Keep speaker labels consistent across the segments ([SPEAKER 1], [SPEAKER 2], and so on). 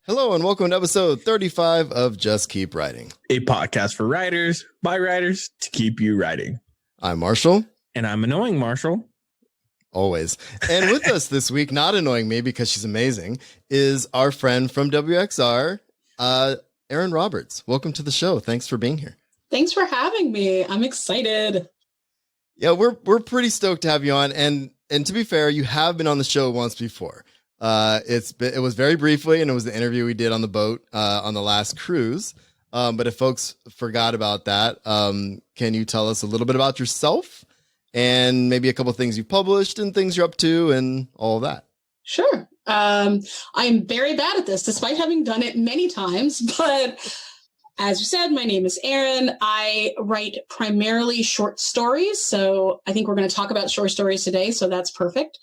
[SPEAKER 1] Hello and welcome to episode 35 of Just Keep Writing,
[SPEAKER 2] a podcast for writers, by writers, to keep you writing.
[SPEAKER 1] I'm Marshall.
[SPEAKER 2] And I'm annoying Marshall.
[SPEAKER 1] Always. And with us this week, not annoying me because she's amazing, is our friend from WXR, Erin Roberts. Welcome to the show. Thanks for being here.
[SPEAKER 3] Thanks for having me. I'm excited.
[SPEAKER 1] Yeah, we're pretty stoked to have you on. And to be fair, you have been on the show once before. It was very briefly, and it was the interview we did on the boat on the last cruise. But if folks forgot about that, can you tell us a little bit about yourself and maybe a couple of things you've published and things you're up to and all of that?
[SPEAKER 3] Sure. I'm very bad at this, despite having done it many times. But as you said, my name is Erin. I write primarily short stories. So I think we're going to talk about short stories today. So that's perfect.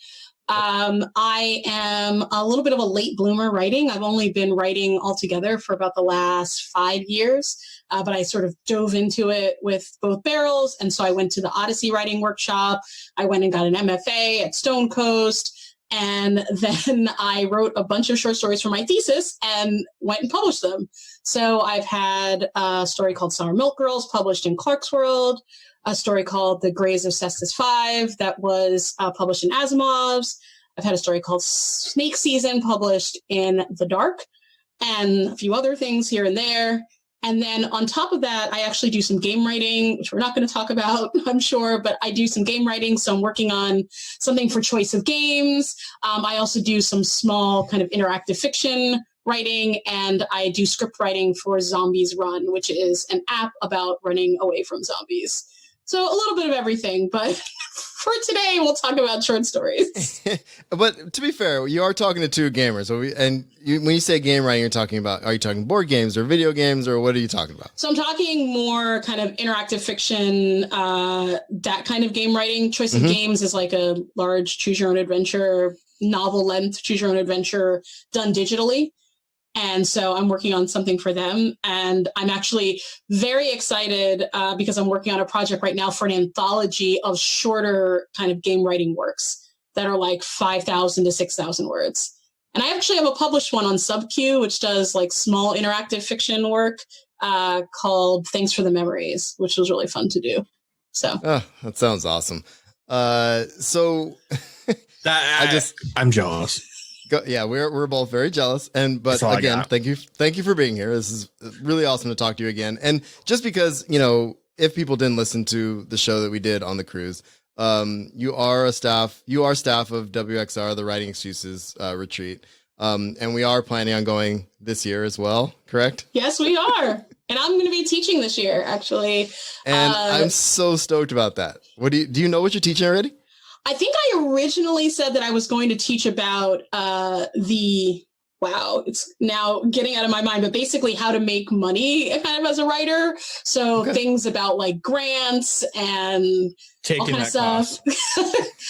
[SPEAKER 3] I am a little bit of a late bloomer writing. I've only been writing altogether for about the last 5 years, but I sort of dove into it with both barrels. And so I went to the Odyssey writing workshop. I went and got an MFA at Stone Coast. And then I wrote a bunch of short stories for my thesis and went and published them. So I've had a story called Sour Milk Girls published in Clarkesworld, a story called The Greys of Cestus 5 that was published in Asimov's. I've had a story called Snake Season published in The Dark, and a few other things here and there. And then on top of that, I actually do some game writing, which we're not going to talk about, I'm sure, but I do some game writing. So I'm working on something for Choice of Games. I also do some small kind of interactive fiction writing, and I do script writing for Zombies Run, which is an app about running away from zombies. So a little bit of everything, but for today, we'll talk about short stories.
[SPEAKER 1] But to be fair, you are talking to two gamers. When you say game writing, are you talking board games or video games, or what are you talking about?
[SPEAKER 3] So I'm talking more kind of interactive fiction, that kind of game writing. Choice of Games is like a large choose your own adventure, novel length choose your own adventure done digitally. And so I'm working on something for them. And I'm actually very excited because I'm working on a project right now for an anthology of shorter kind of game writing works that are like 5,000 to 6,000 words. And I actually have a published one on SubQ, which does like small interactive fiction work called Thanks for the Memories, which was really fun to do. So
[SPEAKER 1] that sounds awesome. I'm
[SPEAKER 2] jealous.
[SPEAKER 1] Yeah, we're both very jealous, but again, thank you for being here. This is really awesome to talk to you again. And just because, if people didn't listen to the show that we did on the cruise, you are staff of WXR, the Writing Excuses retreat, and we are planning on going this year as well. Correct?
[SPEAKER 3] Yes, we are, and I'm going to be teaching this year, actually.
[SPEAKER 1] And I'm so stoked about that. Do you know what you're teaching already?
[SPEAKER 3] I think I originally said that I was going to teach about it's now getting out of my mind, but basically how to make money kind of as a writer. So things about like grants and all kind of stuff.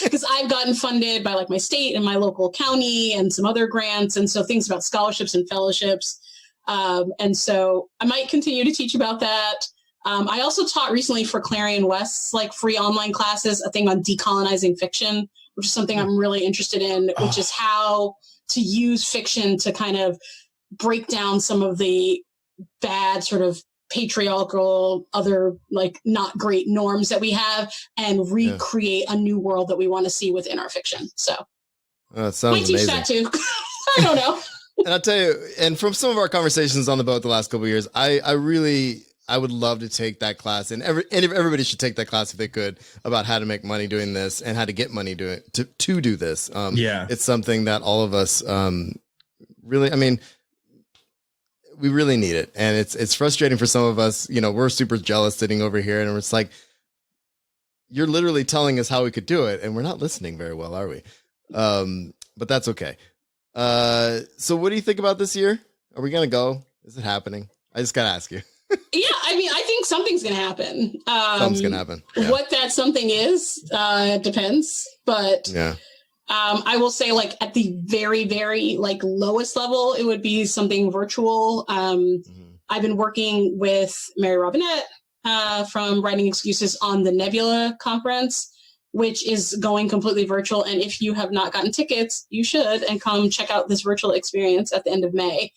[SPEAKER 3] Because I've gotten funded by like my state and my local county and some other grants. And so things about scholarships and fellowships. And so I might continue to teach about that. I also taught recently for Clarion West's like free online classes, a thing on decolonizing fiction, which is something I'm really interested in, which is how to use fiction to kind of break down some of the bad sort of patriarchal, other like not great norms that we have and recreate a new world that we want to see within our fiction. So
[SPEAKER 1] that sounds
[SPEAKER 3] might teach
[SPEAKER 1] amazing.
[SPEAKER 3] that too. I don't know.
[SPEAKER 1] And I'll tell you, and from some of our conversations on the boat the last couple of years, I would love to take that class, and everybody should take that class if they could, about how to make money doing this and how to get money to do this. It's something that all of us really, we really need it, and it's frustrating for some of us. We're super jealous sitting over here, and it's like you're literally telling us how we could do it, and we're not listening very well, are we? But that's okay. So what do you think about this year? Are we gonna go? Is it happening? I just gotta ask you.
[SPEAKER 3] Yeah, I think something's going to happen.
[SPEAKER 1] Something's going to happen. Yeah.
[SPEAKER 3] What that something is depends. But I will say, like, at the very, very, like, lowest level, it would be something virtual. I've been working with Mary Robinette from Writing Excuses on the Nebula conference, which is going completely virtual. And if you have not gotten tickets, you should, and come check out this virtual experience at the end of May.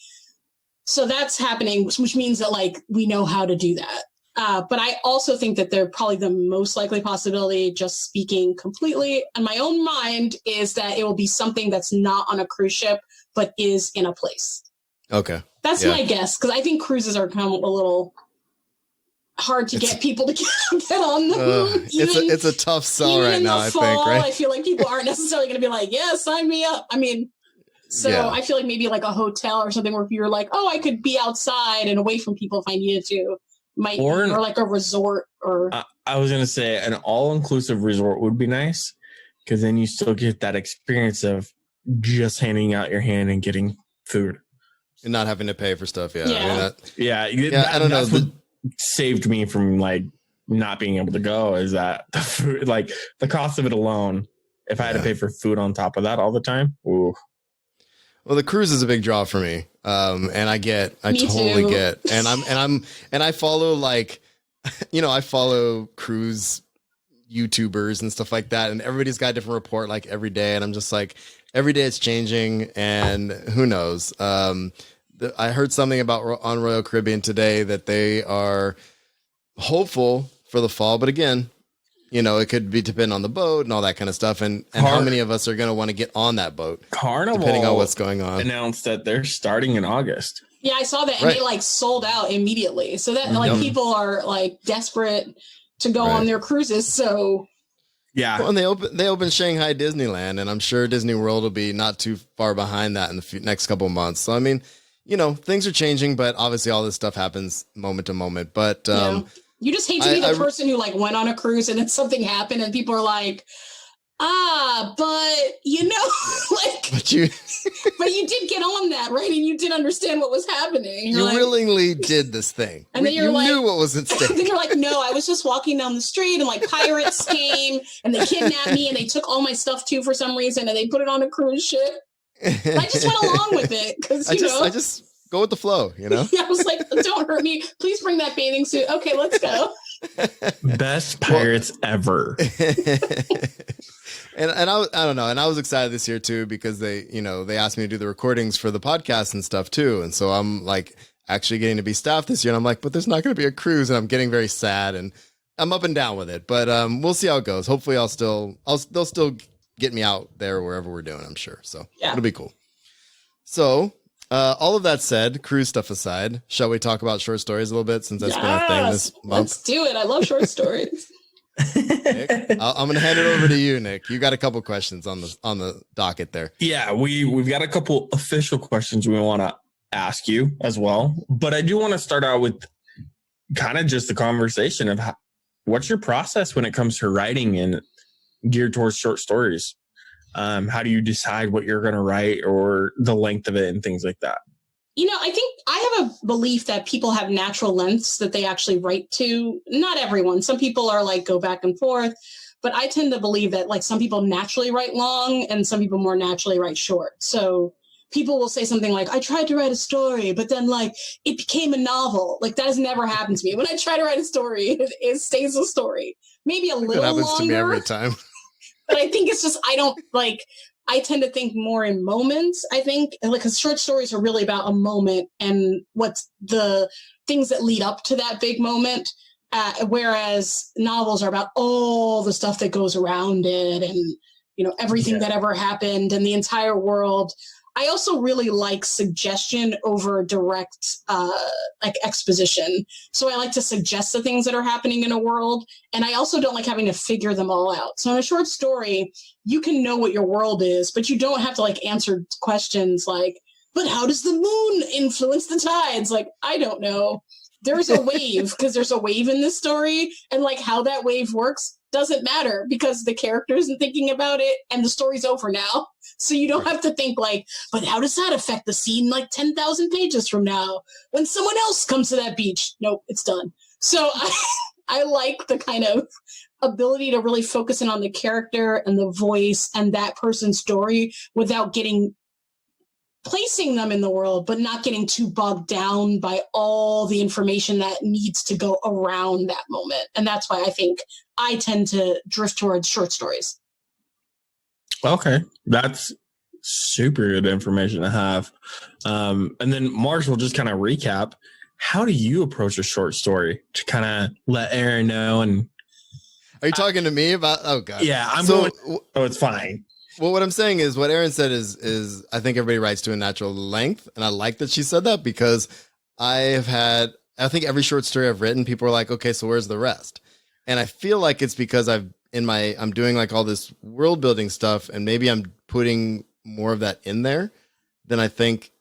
[SPEAKER 3] So that's happening, which means that like we know how to do that. But I also think that they're probably the most likely possibility, just speaking completely in my own mind, is that it will be something that's not on a cruise ship, but is in a place.
[SPEAKER 1] Okay.
[SPEAKER 3] That's my guess, because I think cruises are kind of a little hard to get people to get on them.
[SPEAKER 1] It's a tough sell right now, I think, right?
[SPEAKER 3] I feel like people aren't necessarily going to be like, yeah, sign me up. I mean, I feel like maybe like a hotel or something where if you're like, oh, I could be outside and away from people if I needed to. Or like a resort, or
[SPEAKER 2] I was gonna say an all-inclusive resort would be nice, because then you still get that experience of just handing out your hand and getting food
[SPEAKER 1] and not having to pay for stuff.
[SPEAKER 2] I don't know. That's what saved me from like not being able to go, is that the food, like the cost of it alone. If I had to pay for food on top of that all the time, ooh.
[SPEAKER 1] Well, the cruise is a big draw for me. And I totally get, and I follow like, I follow cruise YouTubers and stuff like that. And everybody's got a different report like every day. And I'm just like, every day it's changing, and who knows? I heard something about on Royal Caribbean today that they are hopeful for the fall, but again, it could be depending on the boat and all that kind of stuff. And how many of us are going to want to get on that boat?
[SPEAKER 2] Carnival,
[SPEAKER 1] depending on what's going on,
[SPEAKER 2] announced that they're starting in August.
[SPEAKER 3] Yeah, I saw that. And they like sold out immediately. So that like people are like desperate to go on their cruises. So
[SPEAKER 1] yeah. Well, and they opened Shanghai Disneyland, and I'm sure Disney World will be not too far behind that in the next couple of months. So, I mean, things are changing, but obviously all this stuff happens moment to moment. But,
[SPEAKER 3] you just hate to be the person who like went on a cruise and then something happened and people are like, but like, but you did get on that, right? And you did understand what was happening.
[SPEAKER 1] You willingly did this thing.
[SPEAKER 3] And then you
[SPEAKER 1] knew what was at stake.
[SPEAKER 3] Then you're like, no, I was just walking down the street and like pirates came and they kidnapped me and they took all my stuff too for some reason and they put it on a cruise ship. I just went along with it because I
[SPEAKER 1] just go with the flow,
[SPEAKER 3] Yeah, I was like, don't hurt me. Please bring that bathing suit. Okay, let's go.
[SPEAKER 2] Best pirates ever.
[SPEAKER 1] And I don't know. And I was excited this year too, because they asked me to do the recordings for the podcast and stuff too. And so I'm like actually getting to be staff this year. And I'm like, but there's not going to be a cruise, and I'm getting very sad, and I'm up and down with it, but we'll see how it goes. Hopefully they'll still get me out there wherever we're doing, I'm sure. So it'll be cool. So, all of that said, cruise stuff aside, shall we talk about short stories a little bit, since that's been our thing this month?
[SPEAKER 3] Let's do it. I love short stories.
[SPEAKER 1] Nick, I'm going to hand it over to you, Nick. You got a couple questions on the docket there.
[SPEAKER 2] Yeah, we've got a couple official questions we want to ask you as well. But I do want to start out with kind of just the conversation of what's your process when it comes to writing and geared towards short stories? How do you decide what you're going to write or the length of it and things like that?
[SPEAKER 3] I think I have a belief that people have natural lengths that they actually write to. Not everyone. Some people are like go back and forth, but I tend to believe that like some people naturally write long and some people more naturally write short. So people will say something like, I tried to write a story, but then like it became a novel. Like that has never happened to me. When I try to write a story, it stays a story. Maybe a little longer. It happens to me every time. But I think it's just, I tend to think more in moments, I think, because short stories are really about a moment and what's the things that lead up to that big moment. Whereas novels are about all the stuff that goes around it and, everything that ever happened and the entire world. I also really like suggestion over direct exposition. So I like to suggest the things that are happening in a world. And I also don't like having to figure them all out. So in a short story, you can know what your world is, but you don't have to answer questions like, but how does the moon influence the tides? Like, I don't know. There's a wave because there's a wave in this story. And how that wave works doesn't matter because the character isn't thinking about it and the story's over now. So you don't have to think but how does that affect the scene 10,000 pages from now when someone else comes to that beach? Nope, it's done. So I like the kind of ability to really focus in on the character and the voice and that person's story without placing them in the world, but not getting too bogged down by all the information that needs to go around that moment. And that's why I think I tend to drift towards short stories.
[SPEAKER 2] Okay. That's super good information to have. And then Marshall, just kind of recap. How do you approach a short story to kind of let Erin know? And
[SPEAKER 1] are you talking to me about? Oh God.
[SPEAKER 2] Yeah, I'm going. Oh, it's fine.
[SPEAKER 1] Well, what I'm saying is what Erin said is I think everybody writes to a natural length. And I like that she said that because I think every short story I've written, people are like, okay, so where's the rest? And I feel like it's because I'm doing like all this world building stuff and maybe I'm putting more of that in there than I think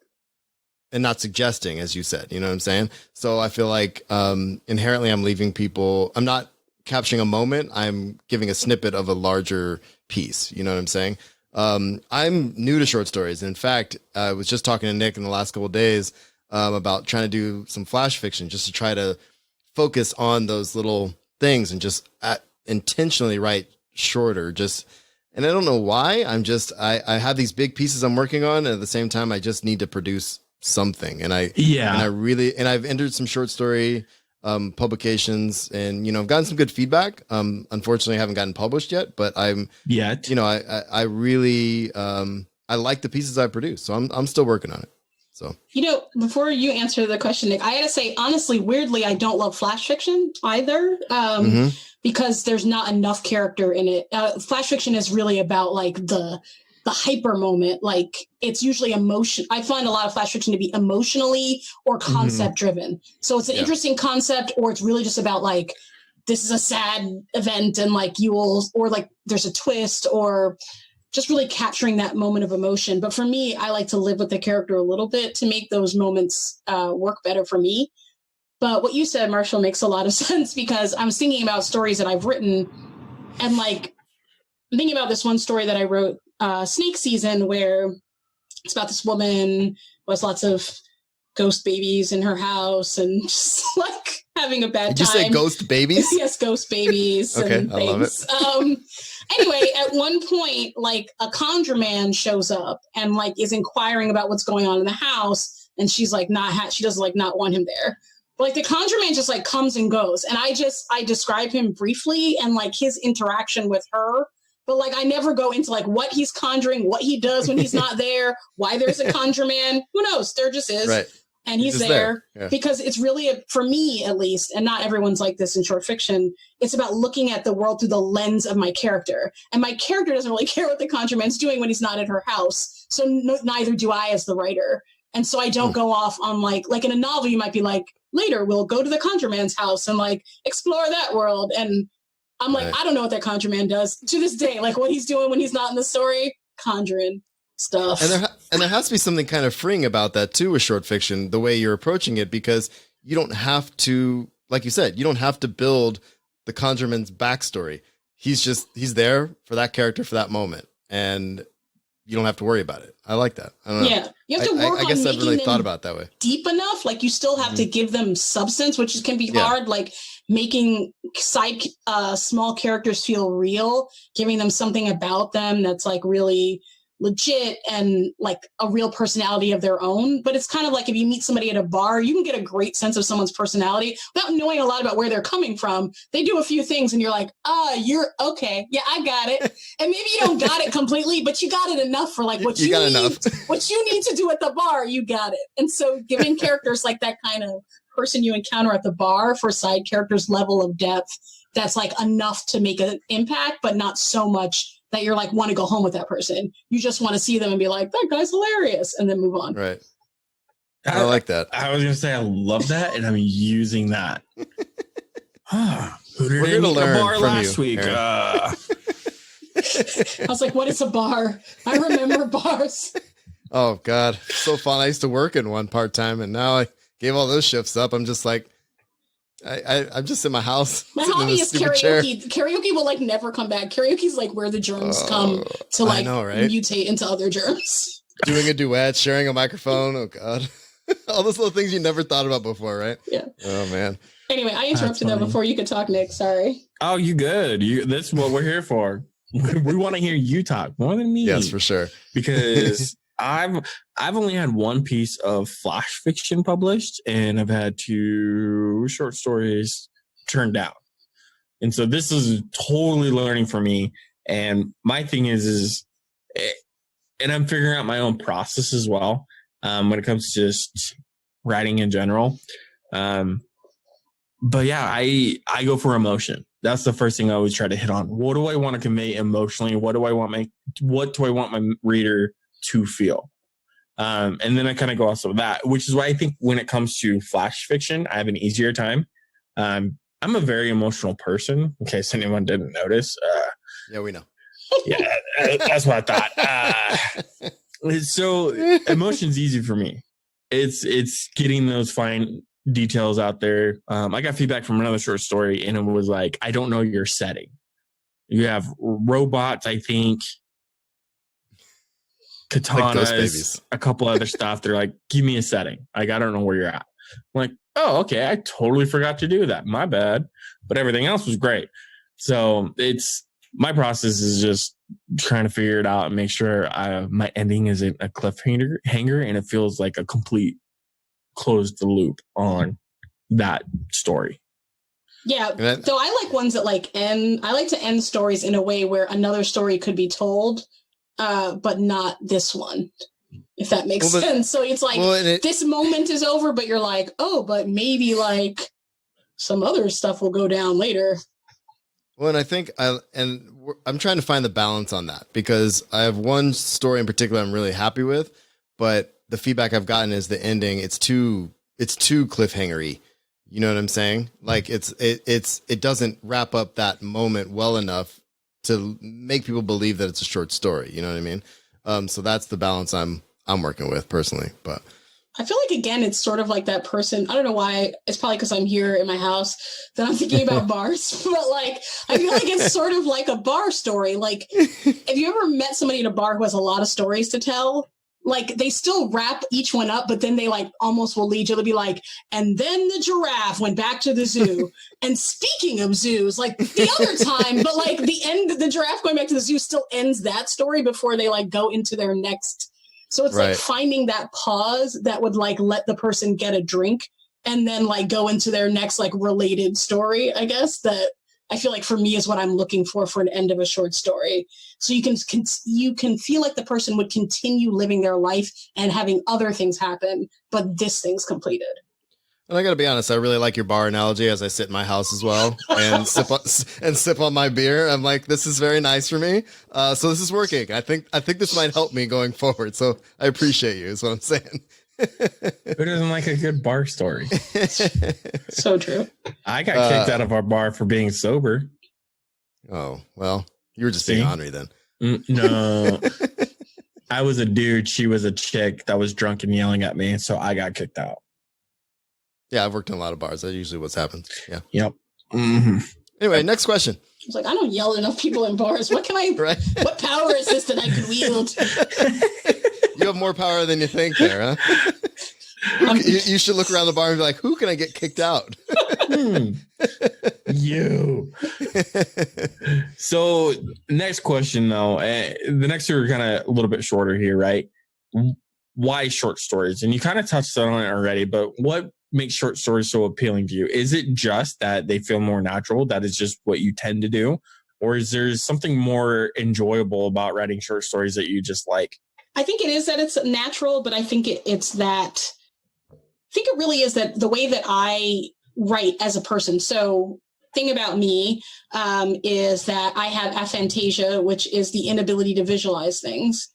[SPEAKER 1] and not suggesting, as you said, you know what I'm saying? So I feel like inherently I'm not capturing a moment. I'm giving a snippet of a larger piece. You know what I'm saying? I'm new to short stories. In fact, I was just talking to Nick in the last couple of days about trying to do some flash fiction just to try to focus on those little things and just intentionally write shorter. And I don't know why. I have these big pieces I'm working on, and at the same time, I just need to produce something. And I've entered some short story publications, and I've gotten some good feedback. Unfortunately, I haven't gotten published yet, but I really I like the pieces I produce, so I'm still working on it. So
[SPEAKER 3] before you answer the question, Nick, I had to say honestly, weirdly, I don't love flash fiction either, because there's not enough character in it. Flash fiction is really about like the hyper moment. Like it's usually emotion. I find a lot of flash fiction to be emotionally or concept driven. So it's an interesting concept, or it's really just about like, this is a sad event and like or like there's a twist, or just really capturing that moment of emotion. But for me, I like to live with the character a little bit to make those moments work better for me. But what you said, Marshall, makes a lot of sense, because I was thinking about stories that I've written, and like I'm thinking about this one story that I wrote, Snake Season, where it's about this woman who has lots of ghost babies in her house and just like having a bad time.
[SPEAKER 1] Did you say ghost babies?
[SPEAKER 3] Yes, ghost babies.
[SPEAKER 1] Okay,
[SPEAKER 3] and
[SPEAKER 1] I love
[SPEAKER 3] it. Anyway, at one point, like a conjure man shows up and like is inquiring about what's going on in the house, and she's like she doesn't like not want him there. But like the conjure man just like comes and goes, and I describe him briefly and like his interaction with her. But like, I never go into like what he's conjuring, what he does when he's not there, why there's a conjure man. Who knows? There just is.
[SPEAKER 1] Right.
[SPEAKER 3] And he's there because it's really, for me at least, and not everyone's like this in short fiction, it's about looking at the world through the lens of my character. And my character doesn't really care what the conjure man's doing when he's not at her house. So neither do I as the writer. And so I don't go off on like in a novel, you might be like, later we'll go to the conjure man's house and like explore that world. And I'm like, I don't know what that conjure man does to this day. Like what he's doing when he's not in the story, conjuring stuff.
[SPEAKER 1] And there has to be something kind of freeing about that too with short fiction, the way you're approaching it, because you don't have to, like you said, you don't have to build the conjureman's backstory. He's there for that character for that moment, and you don't have to worry about it. I like that. I don't know.
[SPEAKER 3] Yeah, you have to work
[SPEAKER 1] I
[SPEAKER 3] on
[SPEAKER 1] guess I've
[SPEAKER 3] making
[SPEAKER 1] really
[SPEAKER 3] them
[SPEAKER 1] thought about that way.
[SPEAKER 3] Deep enough. Like you still have to give them substance, which can be hard. Like making small characters feel real, giving them something about them that's like really legit and like a real personality of their own. But it's kind of like if you meet somebody at a bar, you can get a great sense of someone's personality without knowing a lot about where they're coming from. They do a few things and you're like, you're okay. Yeah, I got it. And maybe you don't got it completely, but you got it enough for like what you need, what you need to do at the bar, you got it. And so giving characters like that kind of person you encounter at the bar for side characters level of depth, that's like enough to make an impact, but not so much that you're like want to go home with that person. You just want to see them and be like, that guy's hilarious, and then move on.
[SPEAKER 1] Right. I like that.
[SPEAKER 2] I was gonna say I love that, and I'm using that.
[SPEAKER 1] We're here to learn
[SPEAKER 2] bar
[SPEAKER 1] from
[SPEAKER 2] last
[SPEAKER 1] you,
[SPEAKER 2] week.
[SPEAKER 3] I was like, what is a bar? I remember bars.
[SPEAKER 1] Oh God, so fun. I used to work in one part-time, and now I gave all those shifts up. I'm just like, I'm just in my house.
[SPEAKER 3] My hobby is karaoke. Karaoke will like never come back. Karaoke's like where the germs come to like mutate into other germs.
[SPEAKER 1] Doing a duet, sharing a microphone. Oh God. All those little things you never thought about before, right?
[SPEAKER 3] Yeah.
[SPEAKER 1] Oh man.
[SPEAKER 3] Anyway, I interrupted that before you could talk, Nick. Sorry.
[SPEAKER 2] Oh, you good. That's what we're here for. We want to hear you talk more than me.
[SPEAKER 1] Yes, for sure.
[SPEAKER 2] Because I've only had one piece of flash fiction published, and I've had 2 short stories turned down. And so this is totally learning for me. And my thing is and I'm figuring out my own process as well when it comes to just writing in general. But yeah, I go for emotion. That's the first thing I always try to hit on. What do I want to convey emotionally? What do I want my reader to feel? And then I kind of go off of that, which is why I think when it comes to flash fiction, I have an easier time. I'm a very emotional person, in case anyone didn't notice.
[SPEAKER 1] Yeah, we know.
[SPEAKER 2] Yeah, that's what I thought. So emotion's easy for me. It's getting those fine details out there. I got feedback from another short story, and it was like, I don't know your setting. You have robots, I think, katanas, like a couple other stuff. They're like, give me a setting. Like, I don't know where you're at. I'm like, oh, okay. I totally forgot to do that. My bad. But everything else was great. So my process is just trying to figure it out and make sure my ending isn't a cliffhanger and it feels like a complete closed the loop on that story.
[SPEAKER 3] Yeah. So I like ones that I like to end stories in a way where another story could be told, but not this one, if that makes sense. So it's like, this moment is over, but you're like, oh, but maybe like some other stuff will go down later.
[SPEAKER 1] Well, and I think I'm trying to find the balance on that, because I have one story in particular I'm really happy with, but the feedback I've gotten is the ending. It's too cliffhanger-y. You know what I'm saying? Like it doesn't wrap up that moment well enough to make people believe that it's a short story. You know what I mean? So that's the balance I'm working with personally, but.
[SPEAKER 3] I feel like, again, it's sort of like that person. I don't know why. It's probably because I'm here in my house that I'm thinking about bars. But like, I feel like it's sort of like a bar story. Like, have you ever met somebody in a bar who has a lot of stories to tell? Like, they still wrap each one up, but then they like almost will lead you to be like, and then the giraffe went back to the zoo. And speaking of zoos, like the other time, but like the giraffe going back to the zoo still ends that story before they like go into their next. So it's like finding that pause that would like let the person get a drink and then like go into their next like related story, I guess, that I feel like for me is what I'm looking for an end of a short story. So you can feel like the person would continue living their life and having other things happen, but this thing's completed.
[SPEAKER 1] And I got to be honest, I really like your bar analogy as I sit in my house as well and sip on my beer. I'm like, this is very nice for me. So this is working. I think this might help me going forward. So I appreciate you is what I'm saying.
[SPEAKER 2] Who doesn't like a good bar story?
[SPEAKER 3] So true.
[SPEAKER 2] I got kicked out of our bar for being sober.
[SPEAKER 1] Oh, well, you were just being ornery then.
[SPEAKER 2] No. I was a dude. She was a chick that was drunk and yelling at me. So I got kicked out.
[SPEAKER 1] Yeah, I've worked in a lot of bars. That's usually what's happened. Yeah.
[SPEAKER 2] Yep. Mm-hmm.
[SPEAKER 1] Anyway, next question.
[SPEAKER 3] I was like, I don't yell at enough people in bars. What what power is this that I could wield?
[SPEAKER 1] You have more power than you think there, huh? You should look around the bar and be like, who can I get kicked out?
[SPEAKER 2] You. So next question, though. The next two are kind of a little bit shorter here, right? Why short stories? And you kind of touched on it already, but what makes short stories so appealing to you? Is it just that they feel more natural? That is just what you tend to do? Or is there something more enjoyable about writing short stories that you just like?
[SPEAKER 3] I think it is that it's natural, but I think it's that, I think it really is that the way that I write as a person. So thing about me is that I have aphantasia, which is the inability to visualize things.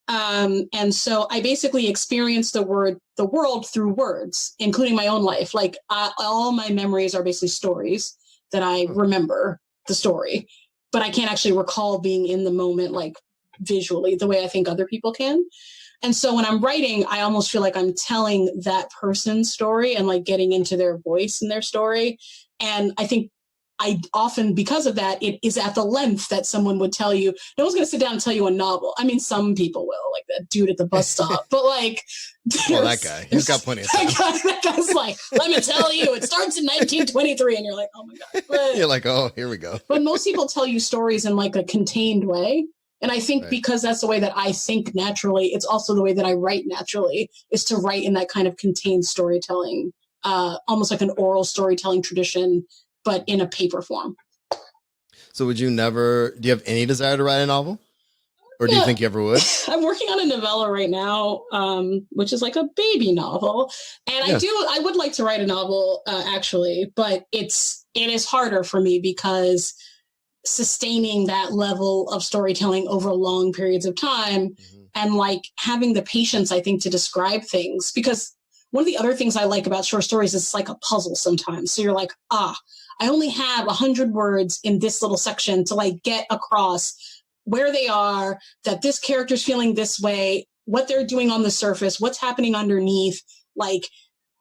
[SPEAKER 3] And so I basically experience the world through words, including my own life. Like all my memories are basically stories that I remember the story, but I can't actually recall being in the moment, like visually the way I think other people can. And so when I'm writing, I almost feel like I'm telling that person's story and like getting into their voice and their story. And I think I often, because of that, it is at the length that someone would tell you. No one's going to sit down and tell you a novel. I mean, some people will, like that dude at the bus stop. But like,
[SPEAKER 1] well, that guy, he's got plenty of time.
[SPEAKER 3] That guy's like, let me tell you, it starts in 1923, and you're like, oh my god. But,
[SPEAKER 1] you're like, oh, here we go.
[SPEAKER 3] But most people tell you stories in like a contained way, and I think because that's the way that I think naturally, it's also the way that I write naturally, is to write in that kind of contained storytelling, almost like an oral storytelling tradition, but in a paper form.
[SPEAKER 1] So do you have any desire to write a novel? Or do you think you ever would?
[SPEAKER 3] I'm working on a novella right now, which is like a baby novel. And I would like to write a novel, actually, but it is harder for me because sustaining that level of storytelling over long periods of time and like having the patience, I think, to describe things. Because one of the other things I like about short stories is it's like a puzzle sometimes. So you're like, I only have 100 words in this little section to like get across where they are, that this character's feeling this way, what they're doing on the surface, what's happening underneath, like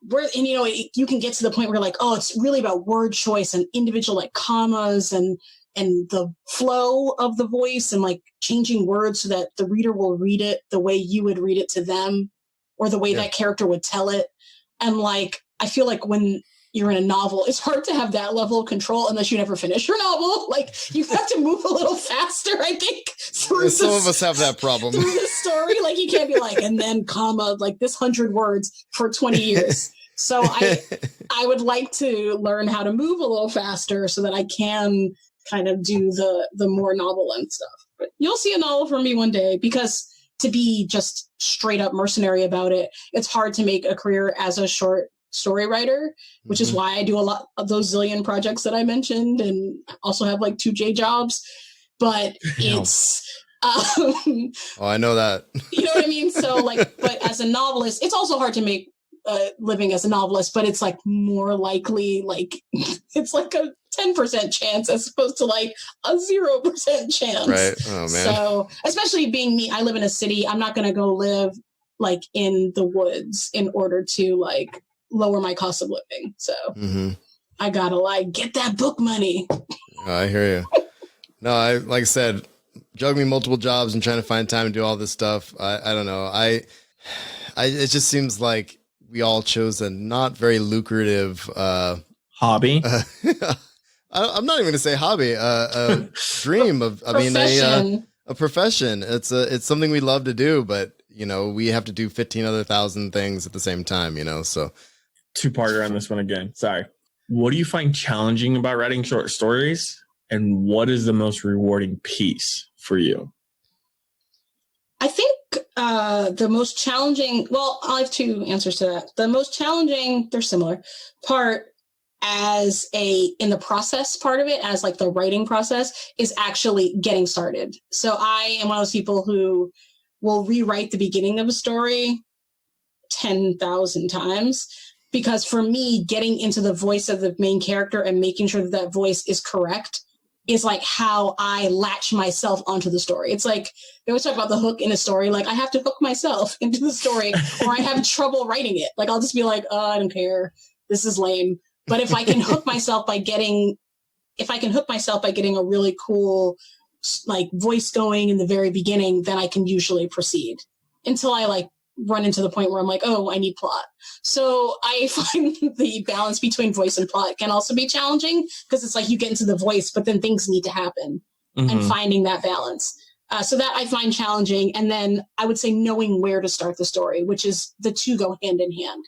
[SPEAKER 3] where, and you can get to the point where like, it's really about word choice and individual like commas and the flow of the voice and like changing words so that the reader will read it the way you would read it to them or the way that character would tell it. And like, I feel like when you're in a novel, it's hard to have that level of control unless you never finish your novel. Like you have to move a little faster, I think.
[SPEAKER 1] Some of us have that problem.
[SPEAKER 3] Through the story, like you can't be like, and then comma, like this 100 words for 20 years. So I would like to learn how to move a little faster so that I can kind of do the more novel and stuff. But you'll see a novel from me one day, because to be just straight up mercenary about it, it's hard to make a career as a short story writer, which is why I do a lot of those zillion projects that I mentioned and also have like 2 J jobs. But it's
[SPEAKER 1] I know that.
[SPEAKER 3] You know what I mean? So like, but as a novelist, it's also hard to make a living as a novelist, but it's like more likely, like it's like a 10% chance as opposed to like a 0% chance.
[SPEAKER 1] Right. Oh man.
[SPEAKER 3] So especially being me, I live in a city. I'm not going to go live like in the woods in order to like lower my cost of living. So I gotta like get that book money.
[SPEAKER 1] I hear you. No, like I said, juggling multiple jobs and trying to find time to do all this stuff. I don't know. It just seems like we all chose a not very lucrative
[SPEAKER 2] hobby.
[SPEAKER 1] I'm not even going to say hobby. A dream of. I mean, a profession. It's something we love to do, but we have to do 15 other thousand things at the same time. So.
[SPEAKER 2] 2-parter on this one again. Sorry. What do you find challenging about writing short stories, and what is the most rewarding piece for you?
[SPEAKER 3] I think the most challenging, well, I have 2 answers to that. The most challenging, they're similar, part in the process part of it, as like the writing process, is actually getting started. So I am one of those people who will rewrite the beginning of a story 10,000 times. Because for me, getting into the voice of the main character and making sure that voice is correct is like how I latch myself onto the story. It's like, they always talk about the hook in a story. Like I have to hook myself into the story or I have trouble writing it. Like I'll just be like, I don't care. This is lame. But if I can hook myself by getting a really cool like voice going in the very beginning, then I can usually proceed until I like run into the point where I'm like, I need plot. So I find the balance between voice and plot can also be challenging, because it's like you get into the voice, but then things need to happen and finding that balance. So that I find challenging. And then I would say knowing where to start the story, which is the 2 go hand in hand.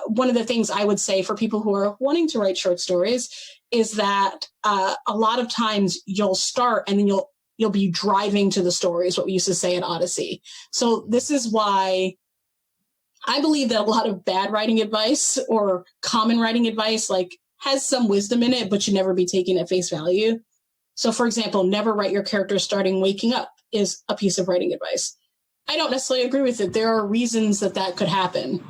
[SPEAKER 3] One of the things I would say for people who are wanting to write short stories is that a lot of times you'll start and then you'll be driving to the story, is what we used to say in Odyssey. So this is why I believe that a lot of bad writing advice or common writing advice like has some wisdom in it, but should never be taken at face value. So for example, never write your character starting waking up is a piece of writing advice. I don't necessarily agree with it. There are reasons that could happen,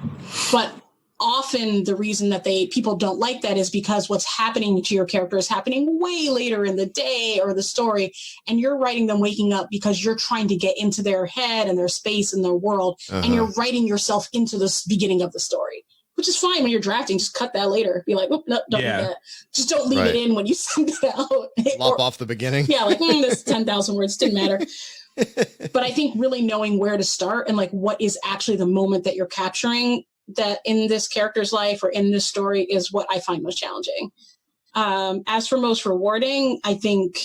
[SPEAKER 3] but often the reason that people don't like that is because what's happening to your character is happening way later in the day or the story, and you're writing them waking up because you're trying to get into their head and their space and their world, and you're writing yourself into the beginning of the story, which is fine when you're drafting. Just cut that later. Be like, no, don't do that. Just don't leave it in when you send it out.
[SPEAKER 1] Lop off the beginning.
[SPEAKER 3] Yeah, like, this 10,000 words didn't matter. But I think really knowing where to start and like what is actually the moment that you're capturing that in this character's life or in this story is what I find most challenging. As for most rewarding, I think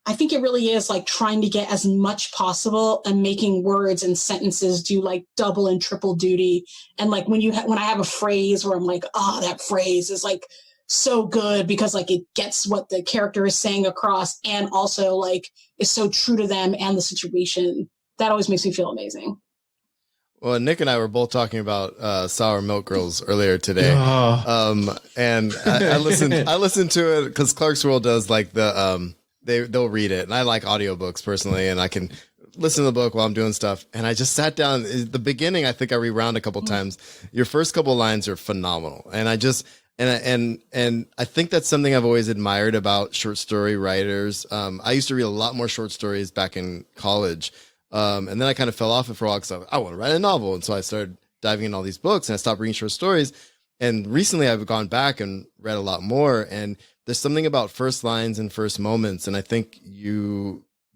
[SPEAKER 3] it really is like trying to get as much possible and making words and sentences do like double and triple duty. And like when I have a phrase where I'm like, that phrase is like so good because like it gets what the character is saying across and also like is so true to them and the situation. That always makes me feel amazing.
[SPEAKER 1] Well, Nick and I were both talking about Sour Milk Girls earlier today, and I listened to it because Clark's World does like they'll read it, and I like audiobooks personally, and I can listen to the book while I'm doing stuff. And I just sat down. The beginning, I think I rewound a couple times. Your first couple lines are phenomenal, and I just and I think that's something I've always admired about short story writers. I used to read a lot more short stories back in college. And then I kind of fell off it for a while because I want to write a novel. And so I started diving in all these books and I stopped reading short stories. And recently I've gone back and read a lot more. And there's something about first lines and first moments. And I think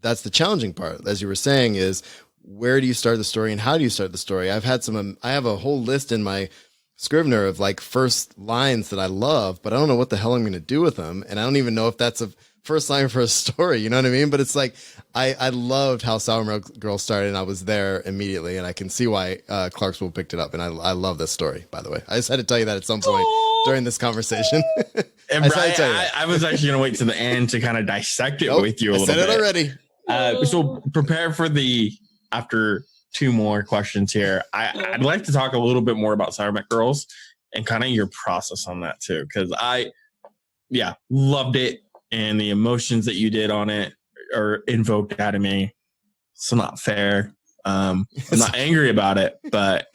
[SPEAKER 1] that's the challenging part, as you were saying, is where do you start the story and how do you start the story? I have a whole list in my Scrivener of like first lines that I love, but I don't know what the hell I'm going to do with them. And I don't even know if that's a first line for a story, you know what I mean? But it's like, I loved how Sour Milk Girl started and I was there immediately and I can see why Clarksville picked it up. And I love this story, by the way. I just had to tell you that at some point during this conversation.
[SPEAKER 2] And Brian, I was actually going to wait to the end to kind of dissect it with you a little bit.
[SPEAKER 1] I said it
[SPEAKER 2] already. So prepare for after two more questions here. I'd like to talk a little bit more about Sour Milk Girls and kind of your process on that too. Cause I loved it. And the emotions that you did on it are invoked out of me. It's not fair. I'm not angry about it, but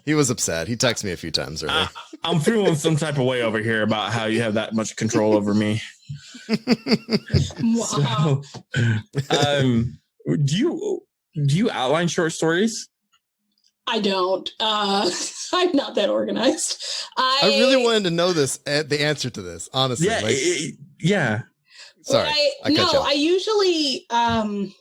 [SPEAKER 1] he was upset. He texted me a few times earlier.
[SPEAKER 2] I'm feeling some type of way over here about how you have that much control over me.
[SPEAKER 3] Wow.
[SPEAKER 2] So, do you outline short stories?
[SPEAKER 3] I don't. I'm not that organized.
[SPEAKER 1] I really wanted to know the answer to this, honestly.
[SPEAKER 2] Yeah.
[SPEAKER 1] Sorry.
[SPEAKER 3] I usually, I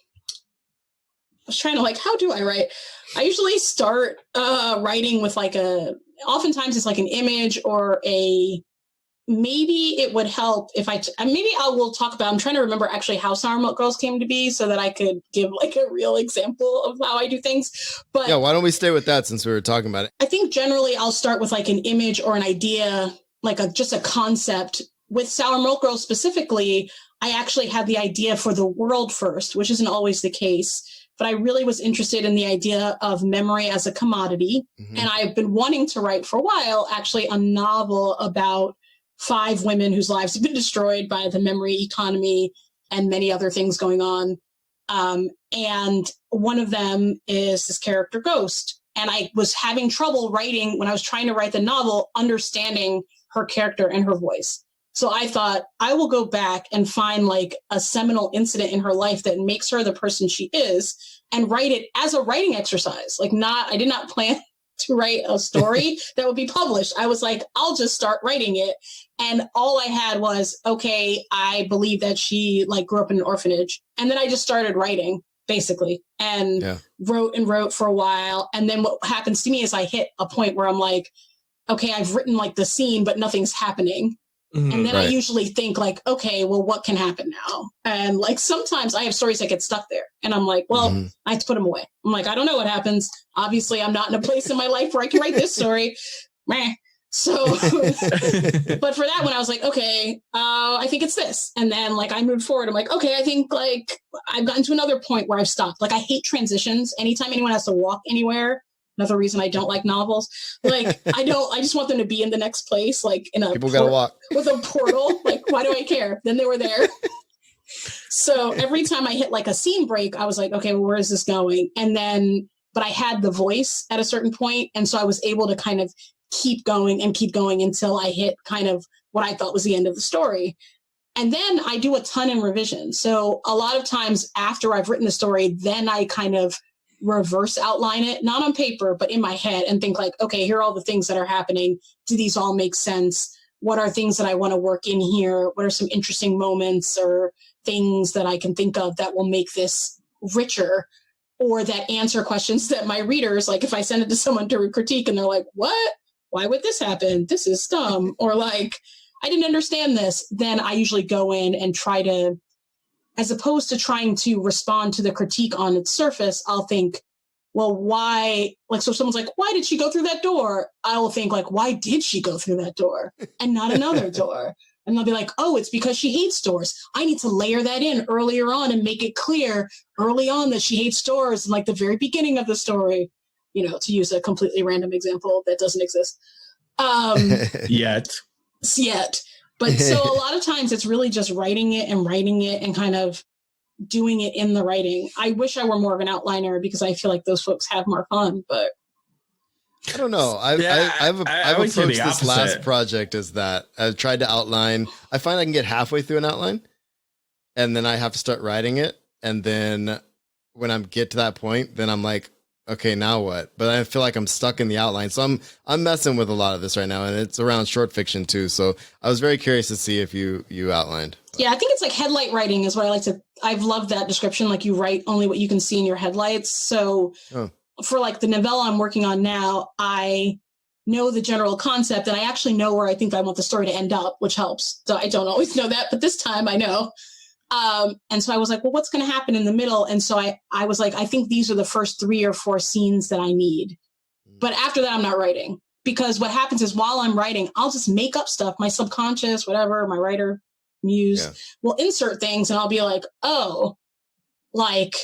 [SPEAKER 3] was trying to how do I write? I usually start writing with oftentimes it's like an image or maybe it would help if will talk about, I'm trying to remember actually how Sour Milk Girls came to be so that I could give a real example of how I do things. But
[SPEAKER 1] yeah, why don't we stay with that since we were talking about it?
[SPEAKER 3] I think generally I'll start with an image or an idea, just a concept. With Sour Milk Girls specifically, I actually had the idea for the world first, which isn't always the case. But I really was interested in the idea of memory as a commodity. Mm-hmm. And I've been wanting to write for a while, actually, a novel about 5 women whose lives have been destroyed by the memory economy and many other things going on. And one of them is this character Ghost. And I was having trouble writing, when I was trying to write the novel, understanding her character and her voice. So I thought I will go back and find a seminal incident in her life that makes her the person she is and write it as a writing exercise. I did not plan to write a story that would be published. I was I'll just start writing it. And all I had was, okay, I believe that she grew up in an orphanage. And then I just started writing basically and wrote for a while. And then what happens to me is I hit a point where I'm okay, I've written the scene, but nothing's happening. Mm-hmm, and then I usually think okay, well, what can happen now? And sometimes I have stories that get stuck there and I'm I have to put them away. I'm I don't know what happens. Obviously I'm not in a place in my life where I can write this story. Meh. So, but for that one, I was okay, I think it's this. And then I moved forward. I'm okay, I think I've gotten to another point where I've stopped. I hate transitions. Anytime anyone has to walk anywhere, another reason I don't like novels. I just want them to be in the next place, in a
[SPEAKER 1] people gotta walk
[SPEAKER 3] with a portal. Why do I care? Then they were there. So every time I hit a scene break, I was okay, well, where is this going? And then, but I had the voice at a certain point, and so I was able to kind of keep going until I hit kind of what I thought was the end of the story. And then I do a ton in revision. So a lot of times after I've written the story, then I kind of reverse outline it, not on paper, but in my head and think okay, here are all the things that are happening. Do these all make sense? What are things that I want to work in here? What are some interesting moments or things that I can think of that will make this richer or that answer questions that my readers, if I send it to someone to critique and they're what? Why would this happen? This is dumb. Or I didn't understand this. Then I usually go in and try to, as opposed to trying to respond to the critique on its surface, I'll think, well, why, like, so someone's like, why did she go through that door? I will think like, why did she go through that door and not another door? And they'll be like, oh, it's because she hates doors. I need to layer that in earlier on and make it clear early on that she hates doors in like the very beginning of the story, you know, to use a completely random example that doesn't exist.
[SPEAKER 2] Yet.
[SPEAKER 3] But so a lot of times it's really just writing it and kind of doing it in the writing. I wish I were more of an outliner because I feel like those folks have more fun, but
[SPEAKER 1] I don't know. I've approached this last project as that. I've tried to outline. I find I can get halfway through an outline and then I have to start writing it. And then when I get to that point, then I'm like, okay, now what? But I feel like I'm stuck in the outline. So I'm messing with a lot of this right now, and it's around short fiction too. So I was very curious to see if you outlined.
[SPEAKER 3] Yeah, I think it's like headlight writing is what I like to. I've loved that description. Like you write only what you can see in your headlights. So for like the novella I'm working on now, I know the general concept and I actually know where I think I want the story to end up, which helps. So I don't always know that, but this time I know. And so I was like, well, what's going to happen in the middle? And so I was like, I think these are the first 3 or 4 scenes that I need. But after that, I'm not writing, because what happens is while I'm writing, I'll just make up stuff. My subconscious, whatever, my writer muse will insert things and I'll be like, oh, like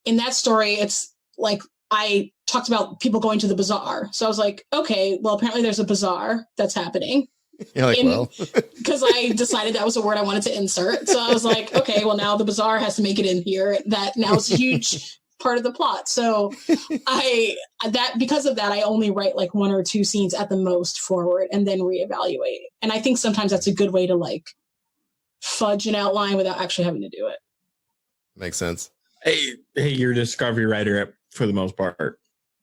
[SPEAKER 3] in that story, it's like I talked about people going to the bazaar. So I was like, okay, well, apparently there's a bazaar that's happening.
[SPEAKER 1] You're like, well,
[SPEAKER 3] because I decided that was a word I wanted to insert. So I was like, okay, well, now the bazaar has to make it in here. That now is a huge part of the plot. So because of that, I only write like 1 or 2 scenes at the most forward and then reevaluate. And I think sometimes that's a good way to like fudge an outline without actually having to do it.
[SPEAKER 1] Makes sense.
[SPEAKER 2] Hey, you're a discovery writer for the most part.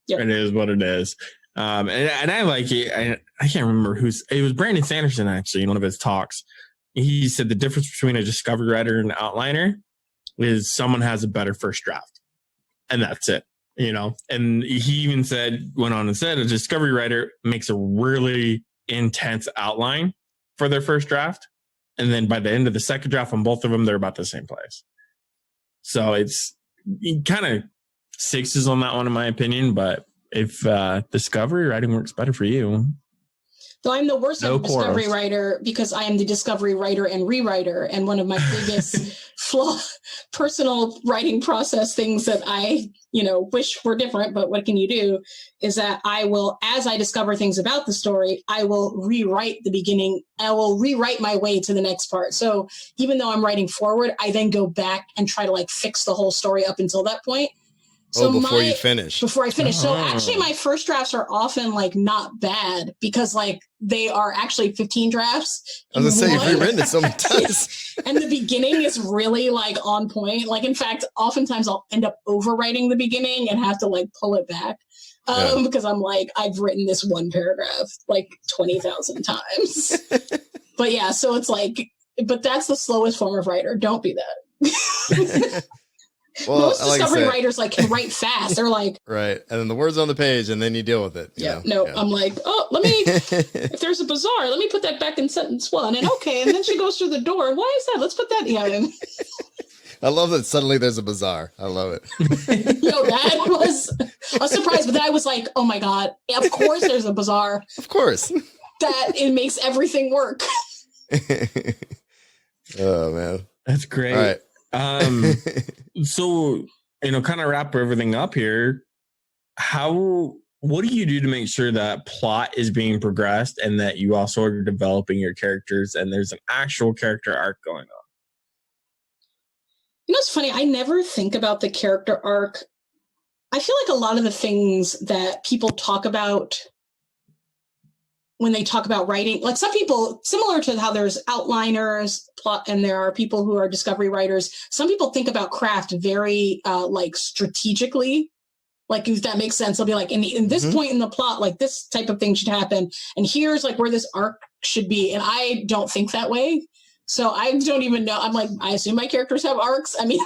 [SPEAKER 2] Yep. It is what it is. And I like it. I can't remember it was Brandon Sanderson actually in one of his talks. He said the difference between a discovery writer and an outliner is someone has a better first draft, and that's it, you know. And he even went on and said a discovery writer makes a really intense outline for their first draft, and then by the end of the second draft on both of them, they're about the same place. So it's kind of sixes on that one, in my opinion, but if discovery writing works better for you.
[SPEAKER 3] Though I'm the worst of discovery writer because I am the discovery writer and rewriter. And one of my biggest personal writing process things that I, wish were different, but what can you do, is that I will, as I discover things about the story, I will rewrite the beginning. I will rewrite my way to the next part. So even though I'm writing forward, I then go back and try to like fix the whole story up until that point.
[SPEAKER 1] So before you finish.
[SPEAKER 3] Before I finish. So actually my first drafts are often like not bad because like they are actually 15 drafts.
[SPEAKER 1] I was going to say, you've rewritten it so many times.
[SPEAKER 3] And the beginning is really like on point. Like, in fact, oftentimes I'll end up overwriting the beginning and have to like pull it back. Because I'm like, I've written this one paragraph like 20,000 times. But yeah, so it's like, but that's the slowest form of writer. Don't be that. Well, most discovery writers like can write fast. They're like
[SPEAKER 1] right, and then the words on the page, and then you deal with it.
[SPEAKER 3] I'm like, oh, let me. If there's a bazaar, let me put that back in sentence 1, and okay, and then she goes through the door. Why is that? Let's put that in.
[SPEAKER 1] I love that suddenly there's a bazaar. I love it.
[SPEAKER 3] That was a surprise, but then I was like, oh my god, of course there's a bazaar.
[SPEAKER 1] Of course,
[SPEAKER 3] that it makes everything work.
[SPEAKER 1] Oh man,
[SPEAKER 2] that's great.
[SPEAKER 1] All right.
[SPEAKER 2] So, kind of wrap everything up here. What do you do to make sure that plot is being progressed and that you also are developing your characters and there's an actual character arc going on?
[SPEAKER 3] It's funny. I never think about the character arc. I feel like a lot of the things that people talk about when they talk about writing, like some people, similar to how there's outliners, plot, and there are people who are discovery writers, some people think about craft very like strategically, like if that makes sense. They'll be like, in this point in the plot, like this type of thing should happen, and here's like where this arc should be. And I don't think that way, so I don't even know. I'm like, I assume my characters have arcs. I mean,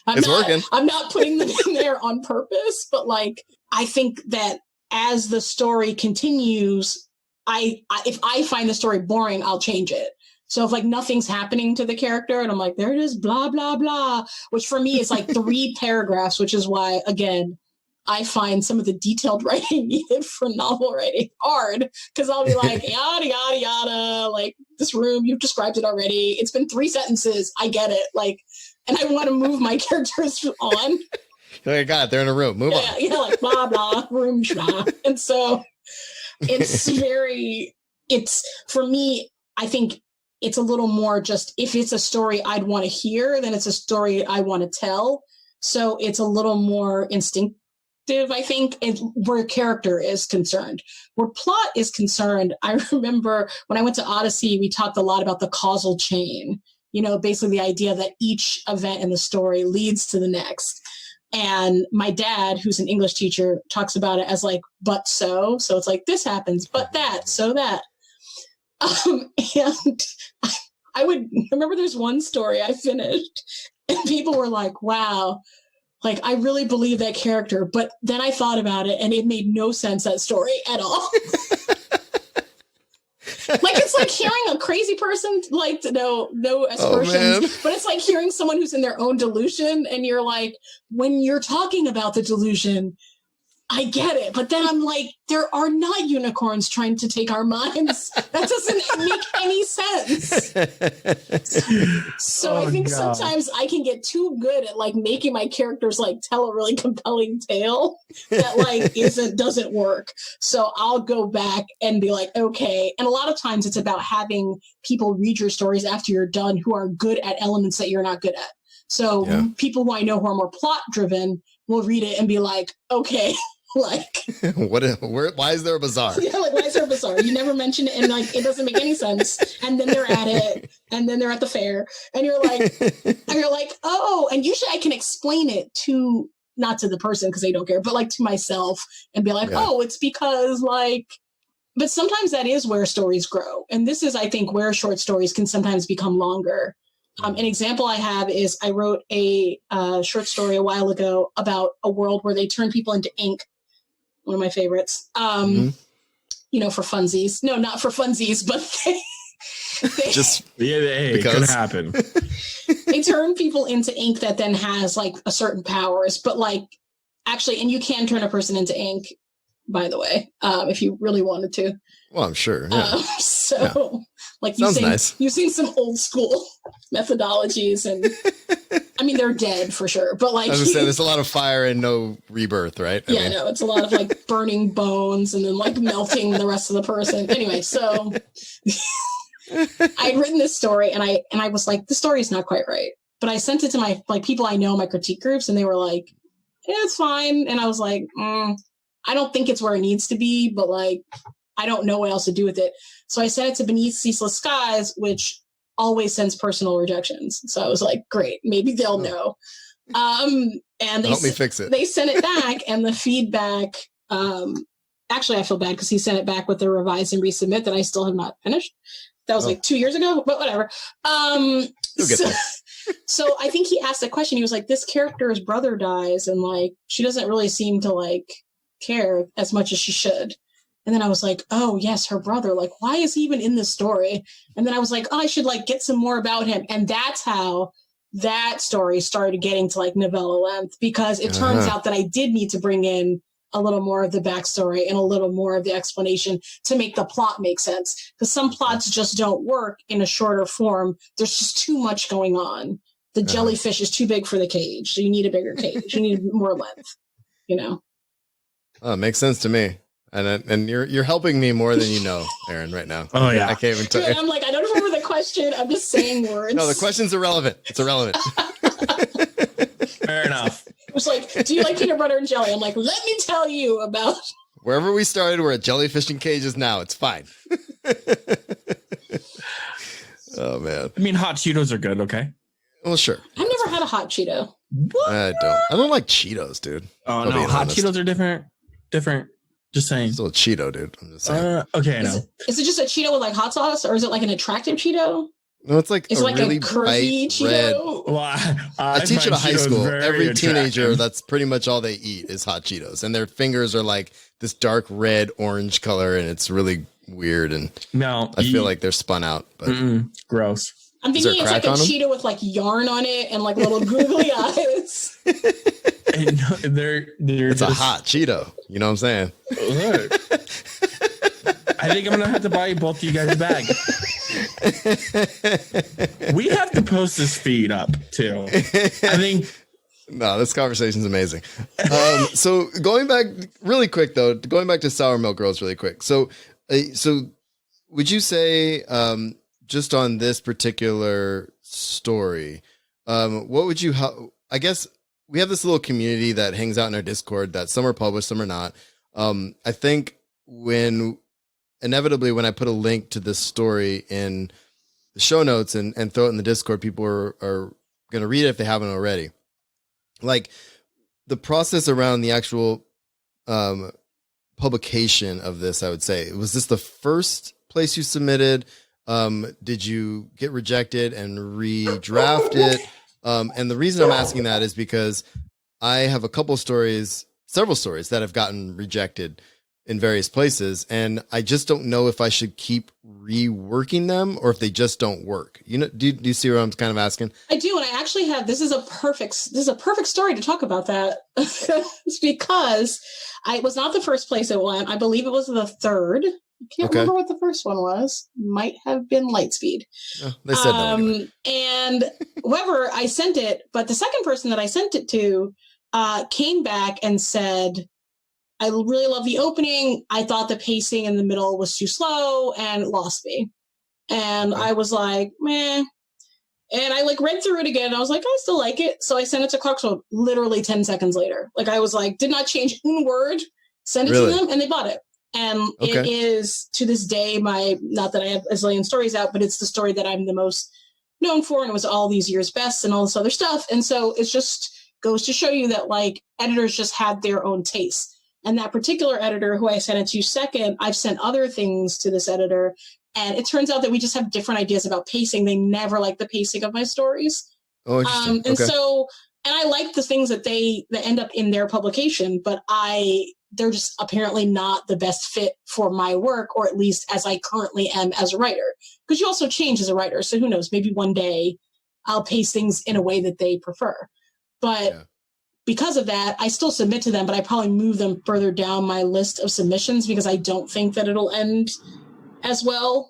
[SPEAKER 3] I'm not putting them in there on purpose, but like I think that as the story continues, if I find the story boring, I'll change it. So if like nothing's happening to the character and I'm like, there it is, blah, blah, blah, which for me is like 3 paragraphs, which is why, again, I find some of the detailed writing needed for novel writing hard, because I'll be like, yada, yada, yada, like this room, you've described it already. It's been 3 sentences. I get it. Like, and I want to move my characters on.
[SPEAKER 1] Like, God, they're in a room. Move on.
[SPEAKER 3] Yeah, like blah, blah, room, blah. And so it's for me, I think it's a little more just, if it's a story I'd want to hear, then it's a story I want to tell. So it's a little more instinctive, I think, where character is concerned. Where plot is concerned, I remember when I went to Odyssey, we talked a lot about the causal chain, basically the idea that each event in the story leads to the next. And my dad, who's an English teacher, talks about it as like, but so it's like this happens, but that, so that. And I would remember there's one story I finished and people were like, wow, like I really believe that character. But then I thought about it and it made no sense, that story at all. Like it's like hearing a crazy person, like no aspersions, but it's like hearing someone who's in their own delusion. And you're like, when you're talking about the delusion, I get it. But then I'm like, there are not unicorns trying to take our minds. That doesn't make any sense. So I think sometimes I can get too good at like making my characters like tell a really compelling tale that like doesn't work. So I'll go back and be like, okay. And a lot of times it's about having people read your stories after you're done who are good at elements that you're not good at. So people who I know who are more plot driven will read it and be like, okay. Like
[SPEAKER 1] why is there a bazaar?
[SPEAKER 3] Yeah, like why is there a bazaar? You never mention it, and like it doesn't make any sense. And then they're at it, and then they're at the fair, and you're like, oh. And usually I can explain it to not to the person because they don't care, but like to myself and be like, oh, it's because like. But sometimes that is where stories grow, and this is, I think, where short stories can sometimes become longer. An example I have is I wrote a short story a while ago about a world where they turn people into ink. One of my favorites, for funsies. No, not for funsies, but they
[SPEAKER 1] just
[SPEAKER 2] it could happen.
[SPEAKER 3] They turn people into ink that then has like a certain powers, but like actually, and you can turn a person into ink, by the way, if you really wanted to.
[SPEAKER 1] Well, I'm sure. Yeah.
[SPEAKER 3] Like
[SPEAKER 1] nice.
[SPEAKER 3] You've seen some old school methodologies, and I mean they're dead for sure. But like, I was gonna say,
[SPEAKER 1] there's a lot of fire and no rebirth, right?
[SPEAKER 3] No, it's a lot of like burning bones and then like melting the rest of the person. Anyway, so I'd written this story, and I was like, the story is not quite right. But I sent it to my like people I know, my critique groups, and they were like, yeah, it's fine. And I was like, I don't think it's where it needs to be, but like, I don't know what else to do with it. So I sent it to Beneath Ceaseless Skies, which always sends personal rejections. So I was like, great, maybe they'll know. And they
[SPEAKER 1] help me fix it.
[SPEAKER 3] They sent it back, and the feedback. Actually, I feel bad because he sent it back with a revise and resubmit that I still have not finished. That was like 2 years ago, but whatever. So I think he asked a question. He was like, this character's brother dies, and like she doesn't really seem to like care as much as she should. And then I was like, oh yes, her brother, like why is he even in this story? And then I was like, oh, I should like get some more about him. And that's how that story started getting to like novella length, because it turns out that I did need to bring in a little more of the backstory and a little more of the explanation to make the plot make sense. Because some plots just don't work in a shorter form. There's just too much going on. The jellyfish is too big for the cage. So you need a bigger cage. You need more length,
[SPEAKER 1] Oh, it makes sense to me. And you're helping me more than you know, Erin, right now.
[SPEAKER 2] Oh yeah,
[SPEAKER 1] I can't even tell you.
[SPEAKER 3] I'm like, I don't remember the question. I'm just saying words.
[SPEAKER 1] No, the question's irrelevant. It's irrelevant.
[SPEAKER 2] Fair enough.
[SPEAKER 3] It was like, do you like peanut butter and jelly? I'm like, let me tell you about.
[SPEAKER 1] Wherever we started, we're at jellyfish and cages now. It's fine. Oh man.
[SPEAKER 2] I mean, hot Cheetos are good. Okay.
[SPEAKER 1] Well, sure.
[SPEAKER 3] I've never had a hot Cheeto.
[SPEAKER 2] What?
[SPEAKER 1] I don't like Cheetos, dude.
[SPEAKER 2] Oh no, hot Cheetos are different. Just saying.
[SPEAKER 1] Still a Cheeto, dude. I'm just saying.
[SPEAKER 2] Okay, I know.
[SPEAKER 3] Is it just a Cheeto with like hot sauce, or is it like an attractive Cheeto?
[SPEAKER 1] No, it's like
[SPEAKER 3] It's like
[SPEAKER 1] really
[SPEAKER 3] a curvy
[SPEAKER 1] bright red.
[SPEAKER 3] Cheeto.
[SPEAKER 2] Well,
[SPEAKER 1] I teach at a high school. Every teenager,
[SPEAKER 2] attractive.
[SPEAKER 1] that's pretty much all they eat is hot Cheetos, and their fingers are like this dark red orange color, and it's really weird, and
[SPEAKER 2] No,
[SPEAKER 1] I feel like they're spun out. But
[SPEAKER 2] gross.
[SPEAKER 3] I'm
[SPEAKER 1] Is there
[SPEAKER 3] thinking it's like
[SPEAKER 1] crack
[SPEAKER 3] a
[SPEAKER 1] on 'em?
[SPEAKER 3] Cheeto with like yarn on it and like little googly eyes.
[SPEAKER 2] And they're
[SPEAKER 1] it's
[SPEAKER 2] just,
[SPEAKER 1] a hot Cheeto. You know what I'm saying?
[SPEAKER 2] Ugh. I think I'm gonna have to buy both of you guys a bag. We have to post this feed up too. I think.
[SPEAKER 1] No, this conversation's amazing. So going back really quick though, going back to Sour Milk Girls really quick. So would you say, just on this particular story, what would you, I guess we have this little community that hangs out in our Discord that some are published, some are not. I think inevitably when I put a link to this story in the show notes and throw it in the Discord, people are going to read it if they haven't already. Like the process around the actual publication of this, I would say, was this the first place you submitted? Did you get rejected and redraft it? And the reason I'm asking that is because I have several stories that have gotten rejected in various places, and I just don't know if I should keep reworking them or if they just don't work. You know, do you see what I'm kind of asking?
[SPEAKER 3] I do, and I actually have. This is a perfect story to talk about that. It's because I was not the first place it went. I believe it was the third. I can't remember what the first one was. Might have been Lightspeed.
[SPEAKER 1] Oh, they said no. Anyway.
[SPEAKER 3] And whoever I sent it, but the second person that I sent it to came back and said, I really love the opening. I thought the pacing in the middle was too slow and lost me. And I was like, meh. And I like read through it again. And I was like, I still like it. So I sent it to Clarksville literally 10 seconds later. Like I was like, did not change one word, send it to them, and they bought it. And it is to this day not that I have a zillion stories out, but it's the story that I'm the most known for. And it was all these years best and all this other stuff. And so it just goes to show you that like editors just had their own taste. And that particular editor who I sent it to second, I've sent other things to this editor. And it turns out that we just have different ideas about pacing. They never like the pacing of my stories.
[SPEAKER 1] Oh, interesting.
[SPEAKER 3] And I like the things that end up in their publication, but they're just apparently not the best fit for my work, or at least as I currently am as a writer. Because you also change as a writer. So who knows, maybe one day I'll pace things in a way that they prefer. But because of that, I still submit to them, but I probably move them further down my list of submissions because I don't think that it'll end as well.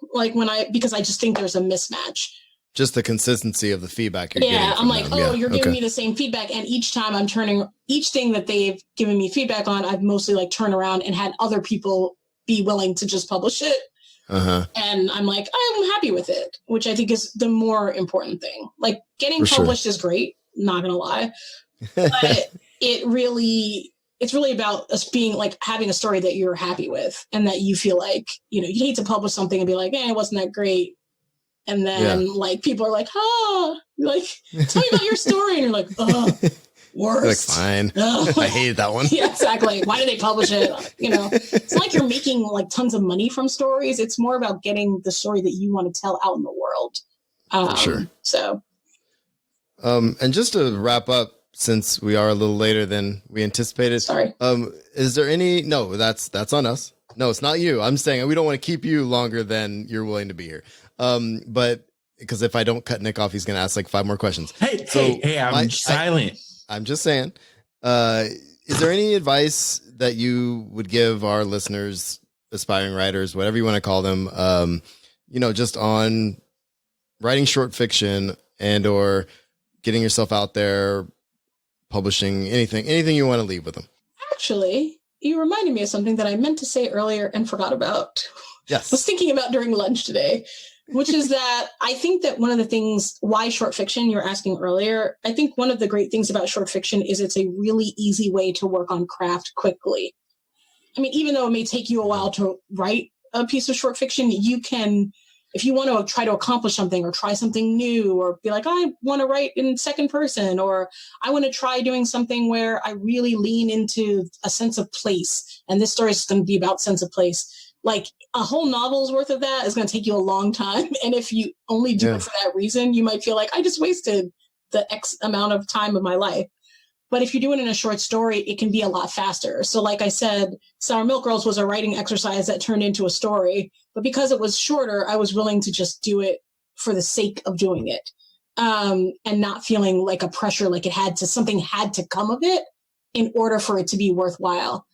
[SPEAKER 3] Because I just think there's a mismatch.
[SPEAKER 1] Just the consistency of the feedback you're getting.
[SPEAKER 3] Yeah, I'm like,
[SPEAKER 1] them.
[SPEAKER 3] You're giving me the same feedback. And each time I'm turning each thing that they've given me feedback on, I've mostly like turned around and had other people be willing to just publish it. And I'm like, I'm happy with it, which I think is the more important thing. Like getting published is great, not gonna lie. But it's really about us being like having a story that you're happy with and that you feel like, you hate to publish something and be like, it wasn't that great. And then like people are like, like, tell me about your story. And you're like, worst.
[SPEAKER 1] Like, fine. I hated that one.
[SPEAKER 3] Yeah, exactly. Why did they publish it? It's not like you're making like tons of money from stories. It's more about getting the story that you want to tell out in the world.
[SPEAKER 1] For sure.
[SPEAKER 3] So.
[SPEAKER 1] And just to wrap up, since we are a little later than we anticipated.
[SPEAKER 3] Sorry.
[SPEAKER 1] Is there any, no, that's on us. No, it's not you. I'm saying we don't want to keep you longer than you're willing to be here. But because if I don't cut Nick off, he's going to ask like 5 more questions.
[SPEAKER 2] Hey, I'm silent.
[SPEAKER 1] I'm just saying, is there any advice that you would give our listeners, aspiring writers, whatever you want to call them, just on writing short fiction and, or getting yourself out there, publishing, anything you want to leave with them?
[SPEAKER 3] Actually, you reminded me of something that I meant to say earlier and forgot about.
[SPEAKER 1] Yes.
[SPEAKER 3] I was thinking about during lunch today, which is that I think that one of the things, why short fiction, you were asking earlier, I think one of the great things about short fiction is it's a really easy way to work on craft quickly. I mean, even though it may take you a while to write a piece of short fiction, you can, if you want to try to accomplish something or try something new, or be like, I want to write in second person, or I want to try doing something where I really lean into a sense of place. And this story is going to be about sense of place. Like a whole novel's worth of that is going to take you a long time. And if you only do it for that reason, you might feel like I just wasted the X amount of time of my life. But if you do it in a short story, it can be a lot faster. So like I said, Sour Milk Girls was a writing exercise that turned into a story. But because it was shorter, I was willing to just do it for the sake of doing it. And not feeling like a pressure, like something had to come of it in order for it to be worthwhile.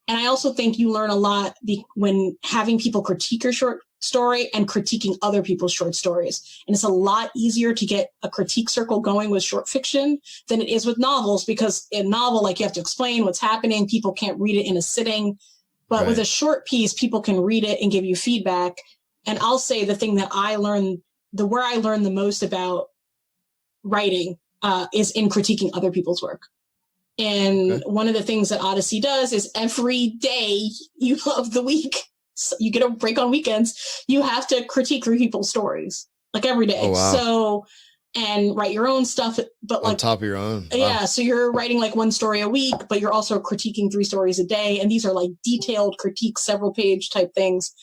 [SPEAKER 3] And I also think you learn a lot when having people critique your short story and critiquing other people's short stories. And it's a lot easier to get a critique circle going with short fiction than it is with novels, because in novel, like, you have to explain what's happening. People can't read it in a sitting. But with a short piece, people can read it and give you feedback. And I'll say the thing that where I learned the most about writing is in critiquing other people's work. And one of the things that Odyssey does is every day of the week, so you get a break on weekends, you have to critique 3 people's stories, like every day.
[SPEAKER 1] Oh, wow.
[SPEAKER 3] So, and write your own stuff, but like
[SPEAKER 1] on top of your own. Wow.
[SPEAKER 3] Yeah. So you're writing like 1 story a week, but you're also critiquing 3 stories a day. And these are like detailed critiques, several page type things.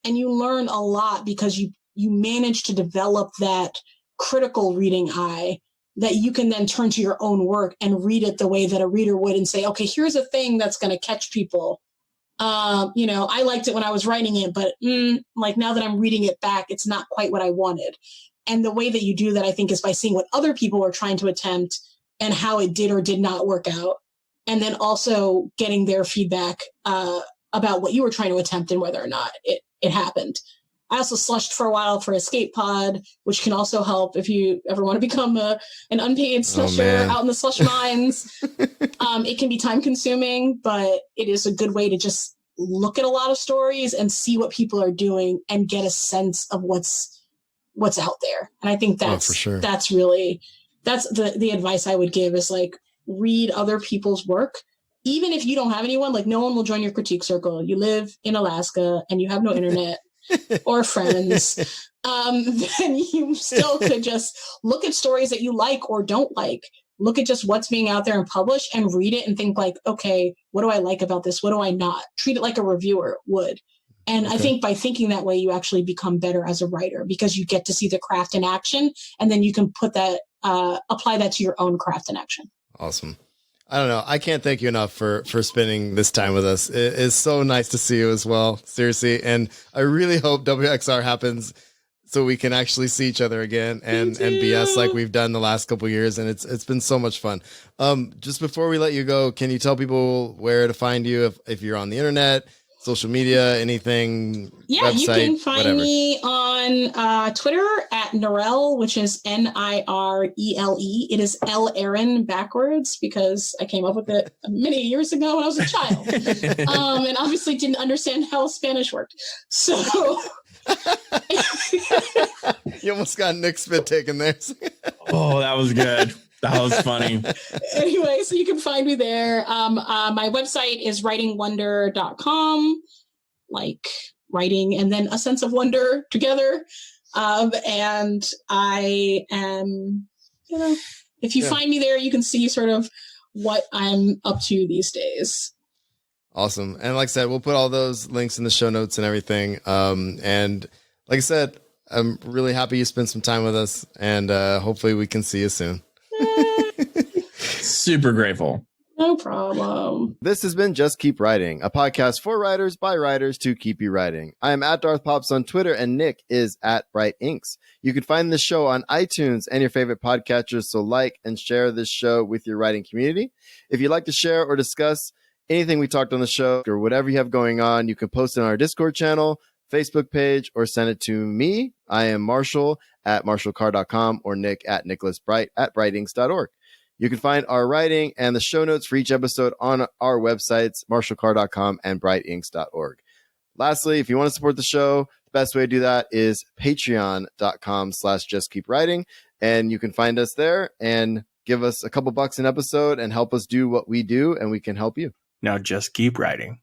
[SPEAKER 3] And you learn a lot because you manage to develop that critical reading eye that you can then turn to your own work and read it the way that a reader would and say, okay, here's a thing that's going to catch people. I liked it when I was writing it, but like now that I'm reading it back, it's not quite what I wanted. And the way that you do that, I think, is by seeing what other people were trying to attempt and how it did or did not work out. And then also getting their feedback about what you were trying to attempt and whether or not it happened. I also slushed for a while for Escape Pod, which can also help if you ever want to become an unpaid slusher out in the slush mines. It can be time consuming, but it is a good way to just look at a lot of stories and see what people are doing and get a sense of what's out there. And I think that's the advice I would give is like, read other people's work. Even if you don't have anyone, like no one will join your critique circle. You live in Alaska and you have no internet or friends, then you still could just look at stories that you like or don't like. Look at just what's being out there and published and read it and think like, okay, what do I like about this? What do I not? Treat it like a reviewer would. And I think by thinking that way, you actually become better as a writer because you get to see the craft in action, and then you can put that, apply that to your own craft in action.
[SPEAKER 1] Awesome. I don't know. I can't thank you enough for spending this time with us. It is so nice to see you as well. Seriously. And I really hope WXR happens so we can actually see each other again and BS like we've done the last couple of years. And it's been so much fun. Just before we let you go, can you tell people where to find you if you're on the internet, social media, anything?
[SPEAKER 3] Yeah, website, you can find me on Twitter at Narelle, which is Nirele. It is L Erin backwards because I came up with it many years ago when I was a child, and obviously didn't understand how Spanish worked. So
[SPEAKER 1] you almost got Nick Spit taken there.
[SPEAKER 2] Oh, that was good. That was funny.
[SPEAKER 3] Anyway, so you can find me there. My website is writingwonder.com, like writing and then a sense of wonder together. And I am, if you find me there, you can see sort of what I'm up to these days.
[SPEAKER 1] Awesome. And like I said, we'll put all those links in the show notes and everything. And like I said, I'm really happy you spent some time with us, and hopefully we can see you soon.
[SPEAKER 2] Super grateful.
[SPEAKER 3] No problem.
[SPEAKER 1] This has been Just Keep Writing, a podcast for writers by writers to keep you writing. I am at Darth Pops on Twitter, and Nick is at Bright Inks. You can find the show on iTunes and your favorite podcatchers, so like and share this show with your writing community. If you'd like to share or discuss anything we talked on the show or whatever you have going on, you can post it on our Discord channel, Facebook page, or send it to me. I am Marshall at marshallcarr.com or Nick at nicholasbright at brightinks.org. You can find our writing and the show notes for each episode on our websites, marshallcarr.com and brightinks.org. Lastly, if you want to support the show, the best way to do that is patreon.com/justkeepwriting. And you can find us there and give us a couple bucks an episode and help us do what we do, and we can help you.
[SPEAKER 2] Now just keep writing.